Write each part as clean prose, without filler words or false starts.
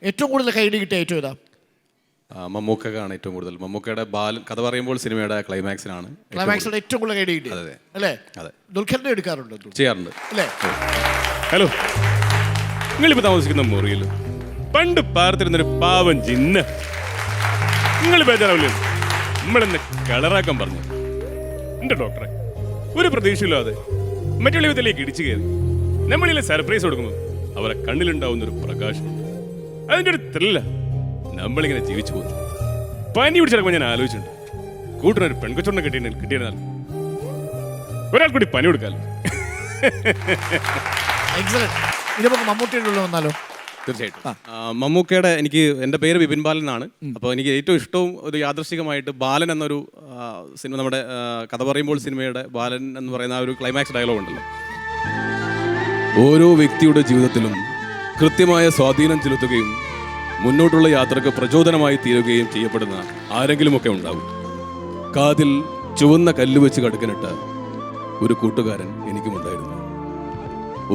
ഏറ്റവും കൂടുതൽ കൈയടി കിട്ടിയ ഏറ്റവും ഇതാ മമ്മൂക്കയാണ് ഏറ്റവും കൂടുതൽ. മമ്മൂക്കയുടെ ബാലൻ കഥ പറയുമ്പോൾ സിനിമയുടെ ക്ലൈമാക്സിനാണ് ഏറ്റവും കൂടുതൽ കൈയടി കിട്ടിയത്. അതെ അല്ലേ? അതെ. ദുൽഖറിന്റെ എടുക്കാറുണ്ട്, ചെയ്യാറുണ്ട്. അല്ലേ? ഹലോ, നിങ്ങളിപ്പോൾ താമസിക്കുന്ന മുറിയിൽ പണ്ട് പാർത്തിരുന്നൊരു പാവം ജിന്ന്, നിങ്ങൾ ബേജാറാവില്ലേ? നമ്മളെന്നെ കളറാക്കാൻ പറഞ്ഞു. എന്റെ ഡോക്ടറെ ഒരു പ്രതീക്ഷയില്ലാതെ മറ്റുള്ള വിധത്തിലേക്ക് ഇടിച്ചു കയറി നമ്മളിലെ സർപ്രൈസ് കൊടുക്കുമ്പോൾ അവരെ കണ്ണിലുണ്ടാവുന്നൊരു പ്രകാശമുണ്ട്. അതിൻ്റെ ഒരു ത്രില്ല നമ്മളിങ്ങനെ ജീവിച്ചു പോകുന്നു. പനി പിടിച്ചിറക്കുമ്പോൾ ഞാൻ ആലോചിച്ചിട്ടുണ്ട്, കൂട്ടിനൊരു പെൺകൊച്ചൊണ്ണം കിട്ടിയിരുന്നാൽ ഒരാൾ കൂടി പനി കൊടുക്കാമല്ലോ. മമ്മൂട്ടിയുടെ ഉള്ള വന്നാലോ? തീർച്ചയായിട്ടും. മമ്മൂക്കയുടെ എൻ്റെ പേര് ബിപിൻ ബാലൻ എന്നാണ്. അപ്പോൾ എനിക്ക് ഏറ്റവും ഇഷ്ടവും ഒരു യാദൃശ്ചികമായിട്ട് ബാലൻ എന്നൊരു സിനിമ, നമ്മുടെ കഥ പറയുമ്പോൾ സിനിമയുടെ ബാലൻ എന്ന് പറയുന്ന ആ ഒരു ക്ലൈമാക്സ് ഡയലോഗ് ഉണ്ടല്ലോ, ഓരോ വ്യക്തിയുടെ ജീവിതത്തിലും കൃത്യമായ സ്വാധീനം ചെലുത്തുകയും മുന്നോട്ടുള്ള യാത്രക്ക് പ്രചോദനമായി തീരുകയും ചെയ്യപ്പെടുന്ന ആരെങ്കിലുമൊക്കെ ഉണ്ടാവും. കാതിൽ ചുവന്ന കല്ല് വെച്ച് കടുക്കനിട്ട ഒരു കൂട്ടുകാരൻ എനിക്കുമുണ്ടായിരുന്നു.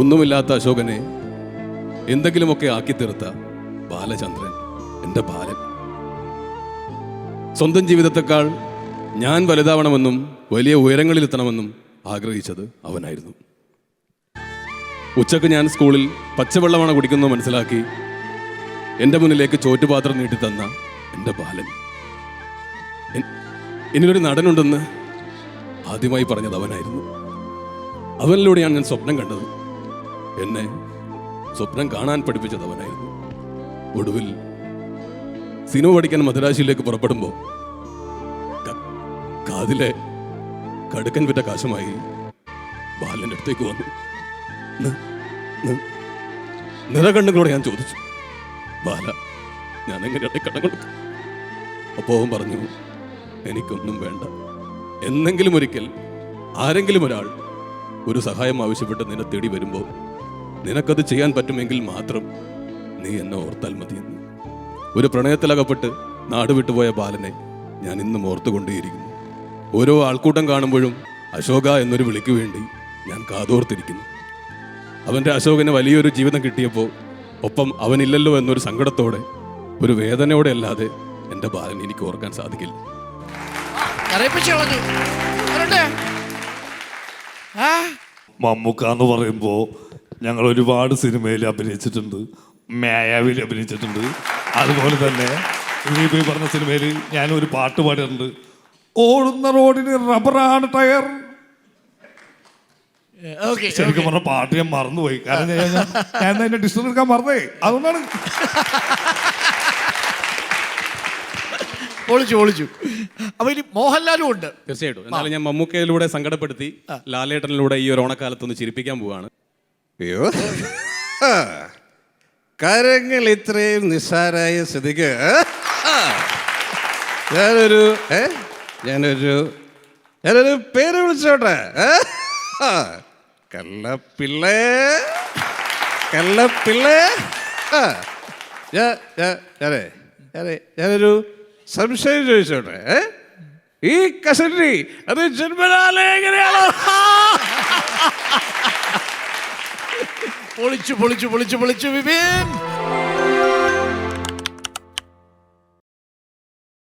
ഒന്നുമില്ലാത്ത അശോകനെ എന്തെങ്കിലുമൊക്കെ ആക്കിത്തീർത്ത ബാലചന്ദ്രൻ, എൻ്റെ ബാലൻ. സ്വന്തം ജീവിതത്തെക്കാൾ ഞാൻ വലുതാവണമെന്നും വലിയ ഉയരങ്ങളിലെത്തണമെന്നും ആഗ്രഹിച്ചത് അവനായിരുന്നു. ഉച്ചക്ക് ഞാൻ സ്കൂളിൽ പച്ചവെള്ളമാണ് കുടിക്കുന്നത് മനസ്സിലാക്കി എൻ്റെ മുന്നിലേക്ക് ചോറ്റുപാത്രം നീട്ടിത്തന്ന എൻ്റെ ബാലൻ. ഇനിയൊരു നടനുണ്ടെന്ന് ആദ്യമായി പറഞ്ഞത് അവനായിരുന്നു. അവനിലൂടെയാണ് ഞാൻ സ്വപ്നം കണ്ടത്. എന്നെ സ്വപ്നം കാണാൻ പഠിപ്പിച്ചത് അവനായിരുന്നു. ഒടുവിൽ സിനിമ പഠിക്കാൻ മദ്രാശിയിലേക്ക് പുറപ്പെടുമ്പോൾ കാതിലെ കടുക്കൻ വിറ്റ കാശുമായി ബാലൻ്റെ അടുത്തേക്ക് വന്നു. നിറകണ്ണുകളോടെ ഞാൻ ചോദിച്ചു, ബാല, ഞാൻ എങ്ങനെയാണ് കടം കൊടുക്കും? അപ്പോൾ അവൻ പറഞ്ഞു, എനിക്കൊന്നും വേണ്ട. എന്നെങ്കിലും ഒരിക്കൽ ആരെങ്കിലും ഒരാൾ ഒരു സഹായം ആവശ്യപ്പെട്ട് നിന്നെ തേടി വരുമ്പോൾ നിനക്കത് ചെയ്യാൻ പറ്റുമെങ്കിൽ മാത്രം നീ എന്നെ ഓർത്താൽ മതിയെന്ന്. ഒരു പ്രണയത്തിലകപ്പെട്ട് നാടുവിട്ടുപോയ ബാലനെ ഞാൻ ഇന്നും ഓർത്തുകൊണ്ടേയിരിക്കുന്നു. ഓരോ ആൾക്കൂട്ടം കാണുമ്പോഴും അശോക എന്നൊരു വിളിക്ക് വേണ്ടി ഞാൻ കാതോർത്തിരിക്കുന്നു. അവൻ്റെ അശോകന് വലിയൊരു ജീവിതം കിട്ടിയപ്പോൾ ഒപ്പം അവനില്ലല്ലോ എന്നൊരു സങ്കടത്തോടെ, ഒരു വേദനയോടെ അല്ലാതെ എൻ്റെ ബാലൻ എനിക്ക് ഓർക്കാൻ സാധിക്കില്ല. മമ്മൂക്ക എന്ന് പറയുമ്പോൾ ഞങ്ങൾ ഒരുപാട് സിനിമയിൽ അഭിനയിച്ചിട്ടുണ്ട്, മായാവിൽ അഭിനയിച്ചിട്ടുണ്ട്. അതുപോലെ തന്നെ ഈ പറഞ്ഞ സിനിമയിൽ ഞാൻ ഒരു പാട്ട് പാടിയിട്ടുണ്ട്, ഓടുന്ന റോഡിന് റബ്ബറാണ് ടയർ. ശരിക്കും പറഞ്ഞ പാട്ട് ഞാൻ മറന്നുപോയി, കാരണം ഞാൻ അതിന്റെ ഡിസ്റ്റൻസ് എടുക്കാൻ മറന്നേ, അതുകൊണ്ടാണ്. ഒളിച്ചു. അപ്പൊ ഇനി മോഹൻലാലും ഉണ്ട്. തീർച്ചയായിട്ടും. എന്നാലും ഞാൻ മമ്മൂക്കയിലൂടെ സങ്കടപ്പെടുത്തി ലാലേട്ടനിലൂടെ ഈ ഒരു ഓണക്കാലത്തൊന്ന് ചിരിപ്പിക്കാൻ പോവാണ്. അയ്യോ, കാര്യങ്ങൾ ഇത്രയും നിസ്സാരായ സ്ഥിതിക്ക് ഞാനൊരു പേര് വിളിച്ചോട്ടെ. കള്ളപ്പിള്ളേ. ഞാനൊരു സംശയം ചോദിച്ചോട്ടെ. ഈ കസറ്റി അത് ജന്മനാലേ എങ്ങനെയാണോ? പൊളിച്ചു വിപിൻ.